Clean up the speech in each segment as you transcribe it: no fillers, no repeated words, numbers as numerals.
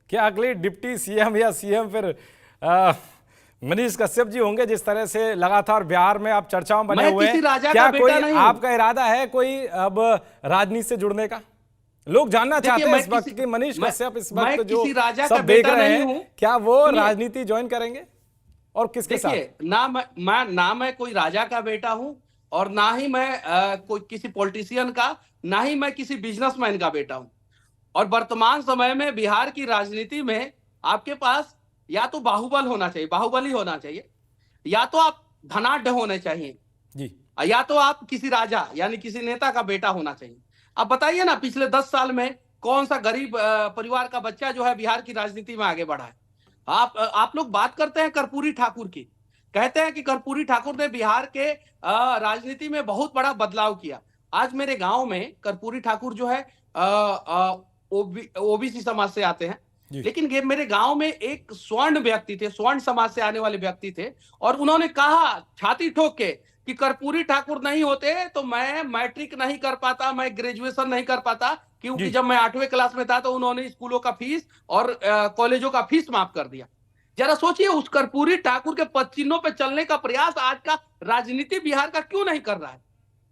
क्या अगले deputy CM या सीएम फिर मनीष कश्यप जी होंगे? जिस तरह से लगातार बिहार में आप चर्चाओं में बने हुए हैं, क्या कोई आपका इरादा है कोई अब राजनीति से जुड़ने का? लोग जानना चाहते हैं इस वक्त कि मनीष कश्यप इस वक्त जो सब देख रहे हैं, क्या वो राजनीति ज्वाइन करेंगे और किसके साथ? ना मैं कोई राजा का बेटा हूं और ना ही मैं कोई किसी पॉलिटिशियन का, ना ही मैं किसी बिजनेसमैन का बेटा हूं। और वर्तमान समय में बिहार की राजनीति में आपके पास या तो बाहुबल होना चाहिए, बाहुबली होना चाहिए, या तो आप धनाढ्य होने चाहिए जी, या तो आप किसी राजा यानी किसी नेता का बेटा होना चाहिए। अब बताइए ना, पिछले 10 साल में कौन सा गरीब परिवार का बच्चा जो है बिहार की राजनीति में आगे बढ़ा है? आप लोग बात करते हैं कर्पूरी ठाकुर की, कहते हैं कि कर्पूरी ठाकुर ने बिहार के राजनीति में बहुत बड़ा बदलाव किया। आज मेरे गांव में कर्पूरी ठाकुर जो है ओबीसी समाज से आते हैं, लेकिन मेरे गांव में एक स्वर्ण व्यक्ति थे, स्वर्ण समाज से आने वाले व्यक्ति थे, और उन्होंने कहा छाती ठोक के कि कर्पूरी ठाकुर नहीं होते तो मैं मैट्रिक नहीं कर पाता, मैं ग्रेजुएशन नहीं कर पाता, क्योंकि जब मैं 8वीं क्लास में था तो उन्होंने स्कूलों का फीस और कॉलेजों का फीस माफ कर दिया। जरा सोचिए, उस कर्पूरी ठाकुर के पदचिन्हों पे चलने का प्रयास आज का राजनीति बिहार का क्यों नहीं कर रहा है?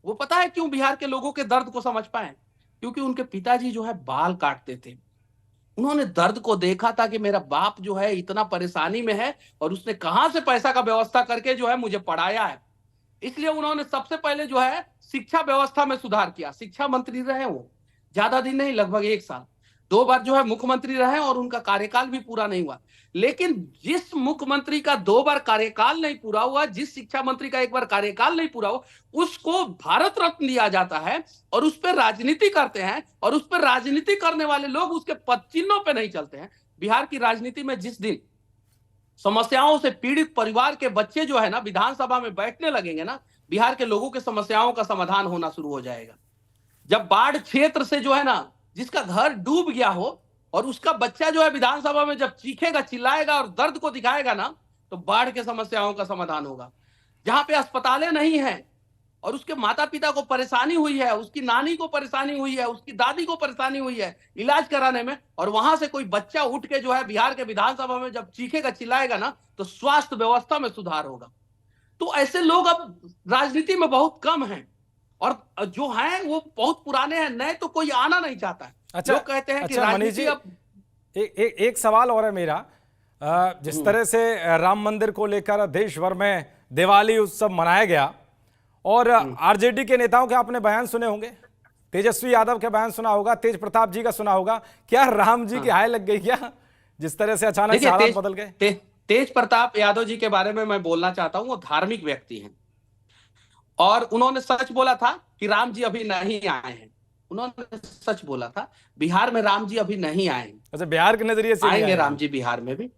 वो पता है क्यों? बिहार के लोगों के दर्द को समझ पाए, क्योंकि उनके पिताजी जो है बाल काटते थे। उन्होंने दर्द को देखा था कि मेरा बाप जो है इतना परेशानी में है और उसने कहां से पैसा का व्यवस्था करके जो है मुझे पढ़ाया है। इसलिए उन्होंने सबसे पहले जो है शिक्षा व्यवस्था में सुधार किया। शिक्षा मंत्री रहे वो, ज्यादा दिन नहीं, लगभग 1 साल। 2 बार जो है मुख्यमंत्री रहे और उनका कार्यकाल भी पूरा नहीं हुआ। लेकिन जिस मुख्यमंत्री का 2 बार कार्यकाल नहीं पूरा हुआ, जिस शिक्षा मंत्री का 1 बार कार्यकाल नहीं पूरा हुआ, उसको भारत रत्न दिया जाता है और उस पर राजनीति करते हैं, और उस पर राजनीति करने वाले लोग उसके पदचिन्हों पर नहीं चलते हैं। बिहार की राजनीति में जिस दिन समस्याओं से पीड़ित परिवार के बच्चे जो है ना विधानसभा में बैठने लगेंगे ना, बिहार के लोगों के समस्याओं का समाधान होना शुरू हो जाएगा। जब बाढ़ क्षेत्र से जो है ना, जिसका घर डूब गया हो और उसका बच्चा जो है विधानसभा में जब चीखेगा, चिल्लाएगा और दर्द को दिखाएगा ना, तो बाढ़ के समस्याओं का समाधान होगा। जहां पे अस्पतालें नहीं है और उसके माता पिता को परेशानी हुई है, उसकी नानी को परेशानी हुई है, उसकी दादी को परेशानी हुई है इलाज कराने में, और वहां से कोई बच्चा उठ के जो है बिहार के विधानसभा में जब चीखेगा, चिल्लाएगा ना, तो स्वास्थ्य व्यवस्था में सुधार होगा। तो ऐसे लोग अब राजनीति में बहुत कम हैं, और जो हैं वो बहुत पुराने हैं, नए तो कोई आना नहीं चाहता है। अच्छा, लोग कहते हैं कि राजनीति अब एक सवाल और है मेरा। जिस तरह से राम मंदिर को लेकर देश भर में दिवाली उत्सव मनाया गया, और आरजेडी के नेताओं के आपने बयान सुने होंगे, तेजस्वी यादव के बयान सुना होगा, तेज प्रताप जी का सुना होगा, क्या राम जी की हाय लग गई क्या, जिस तरह से अचानक से हालात बदल गए? तेज प्रताप यादव जी के बारे में मैं बोलना चाहता हूं। वो धार्मिक व्यक्ति हैं और उन्होंने सच बोला था कि राम जी अभी नहीं आए हैं। उन्होंने सच बोला था, बिहार में राम जी अभी नहीं आए हैं। अच्छा, बिहार के नजरिए से आएंगे राम जी बिहार में भी,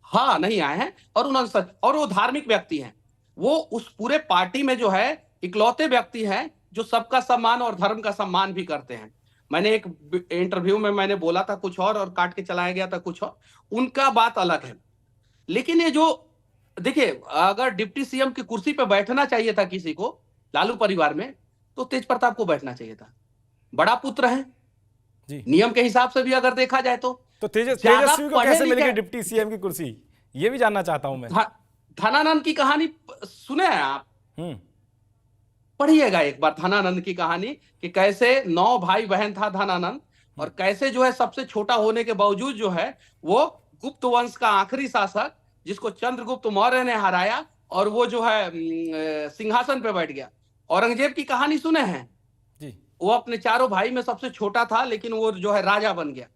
हाँ, नहीं आए हैं। और उन्होंने सच, और वो धार्मिक व्यक्ति हैं। वो उस पूरे पार्टी में जो है इकलौते व्यक्ति हैं जो सबका सम्मान और धर्म का सम्मान भी करते हैं। मैंने एक इंटरव्यू में मैंने बोला था कुछ और काट के चलाया गया था कुछ और। उनका बात अलग है। लेकिन ये जो देखिए, अगर डिप्टी सीएम की कुर्सी पे बैठना चाहिए था किसी को लालू परिवार में, तो तेज प्रताप को बैठना चाहिए था। बड़ा पुत्र है जी, नियम के हिसाब से भी अगर देखा जाए तो तेजस्वी को कैसे मिलेगी डिप्टी सीएम की कुर्सी, ये भी जानना चाहता हूं मैं। धनानंद की कहानी सुने हैं आप? पढ़िएगा एक बार धनानंद की कहानी, कि कैसे 9 भाई बहन था धनानंद, और कैसे जो है सबसे छोटा होने के बावजूद जो है वो गुप्त वंश का आखिरी शासक, जिसको चंद्रगुप्त मौर्य ने हराया, और वो जो है सिंहासन पे बैठ गया। औरंगजेब की कहानी सुने हैं जी? वो अपने 4 भाई में सबसे छोटा था, लेकिन वो जो है राजा बन गया।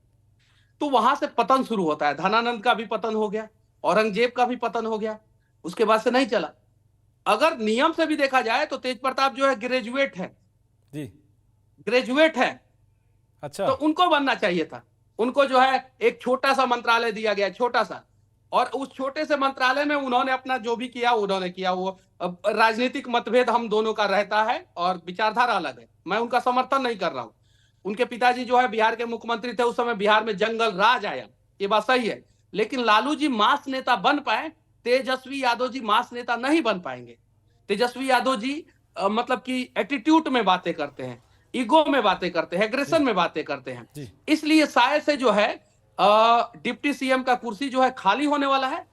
तो वहां से पतन शुरू होता है। धनानंद का भी पतन हो गया, औरंगजेब का भी पतन हो गया, उसके बाद से नहीं चला। अगर नियम से भी देखा जाए तो तेज प्रताप जो है ग्रेजुएट है जी, ग्रेजुएट है। अच्छा, तो उनको बनना चाहिए था। उनको जो है एक छोटा सा मंत्रालय दिया गया, छोटा सा, और उस छोटे से मंत्रालय में उन्होंने अपना जो भी किया उन्होंने किया। वो राजनीतिक मतभेद हम दोनों का रहता है और विचारधारा अलग है, मैं उनका समर्थन नहीं कर रहा हूं। उनके पिताजी जो है बिहार के मुख्यमंत्री थे, उस समय बिहार में जंगल राज आया, ये बात सही है। लेकिन लालू जी मास नेता बन पाए, तेजस्वी यादव जी मास नेता नहीं बन पाएंगे। तेजस्वी यादव जी मतलब कि एटीट्यूड में बातें करते हैं, ईगो में बातें करते हैं, एग्रेशन में बातें करते हैं। इसलिए शायद से जो है डिप्टी सीएम का कुर्सी जो है खाली होने वाला है